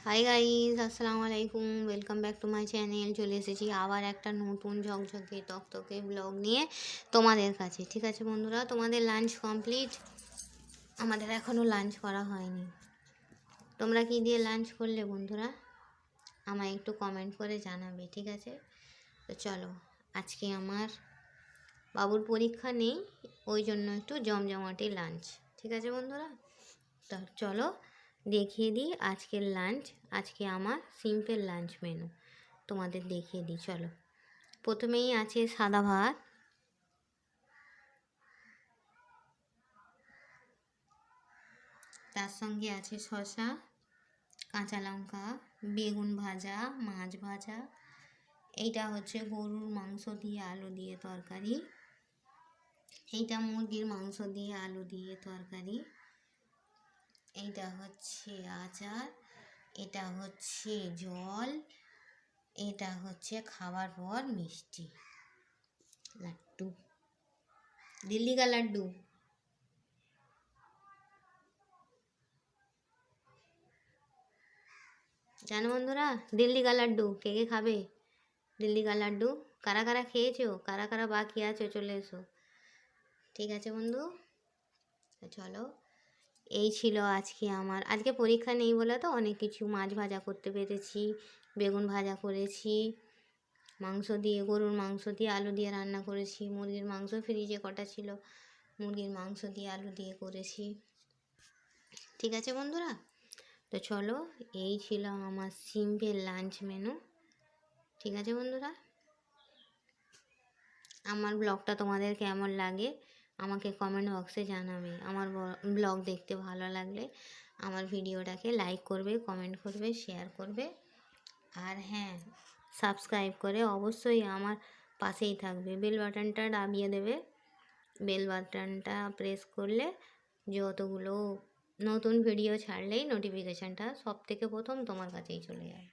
Hi guys, আসসালামু আলাইকুম। Welcome back to my channel. চলে এসেছি আবার একটা নতুন ঝকঝকে তকতকে ব্লগ নিয়ে তোমাদের কাছে। ঠিক আছে বন্ধুরা, তোমাদের লাঞ্চ কমপ্লিট? আমাদের এখনও লাঞ্চ করা হয়নি। তোমরা কি দিয়ে লাঞ্চ করলে বন্ধুরা? আমায় একটু কমেন্ট করে জানাবে, ঠিক আছে? তো চলো, আজকে আমার বাবুর পরীক্ষা নেই, ওই জন্য একটু জমজমাটি লাঞ্চ। ঠিক আছে বন্ধুরা, তো চলো দেখিয়ে দিই আজকের লাঞ্চ। আজকে আমার সিম্পল লাঞ্চ মেনু তোমাদের দেখিয়ে দিই। চলো, প্রথমেই আছে সাদা ভাত, তার সঙ্গে আছে শসা, কাঁচা লঙ্কা, বেগুন ভাজা, মাছ ভাজা। এইটা হচ্ছে গরুর মাংস দিয়ে আলু দিয়ে তরকারি। এইটা মুরগির মাংস দিয়ে আলু দিয়ে তরকারি। এইটা হচ্ছে আচার, এটা হচ্ছে জল, এটা হচ্ছে খাবার পর মিষ্টি, লাড্ডু, দিল্লি কা লাড্ডু। জানো বন্ধুরা, দিল্লি কা লাড্ডু কে কে খাবে? দিল্লি কা লাড্ডু কারা কারা খেয়েছো, কারা কারা বাকি আছো চলে এসো। ঠিক আছে বন্ধু, চলো। এই ছিল আজকে আমার, আজকে পরীক্ষা নেই বলে তো অনেক কিছু মাছ ভাজা করতে পেরেছি, বেগুন ভাজা করেছি, মাংস দিয়ে গরুর মাংস দিয়ে আলু দিয়ে রান্না করেছি, মুরগির মাংস ফ্রিজে কটা ছিল, মুরগির মাংস দিয়ে আলু দিয়ে করেছি। ঠিক আছে বন্ধুরা, তো চলো, এই ছিল আমার সিম্পল লাঞ্চ মেনু। ঠিক আছে বন্ধুরা, আমার ব্লগটা তোমাদের কেমন লাগে আমাকে কমেন্ট বক্সে জানাবে। আমার ব্লগ দেখতে ভালো লাগলে আমার ভিডিওটাকে লাইক করবে, কমেন্ট করবে, শেয়ার করবে। আর হ্যাঁ, সাবস্ক্রাইব করে অবশ্যই আমার পাশেই থাকবে, বেল বাটনটা দাবিয়ে দেবে। বেল বাটনটা প্রেস করলে যতগুলো নতুন ভিডিও ছাড়লেই নোটিফিকেশানটা সব থেকে প্রথম তোমার কাছেই চলে যায়।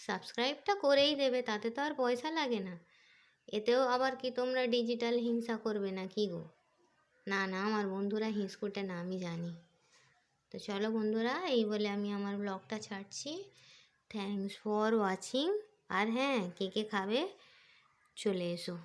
সাবস্ক্রাইবটা করেই দেবে, তাতে তো আর পয়সা লাগে না। এতেও আবার কি তোমরা ডিজিটাল হিংসা করবে না কি গো? না না, আমার বন্ধুরা হিংসকুটে না, আমি জানি। তো চলো বন্ধুরা, এই বলে আমি আমার ব্লগটা ছাড়ছি। Thanks for watching. আর হ্যাঁ, কে কে খাবে চলে এসো।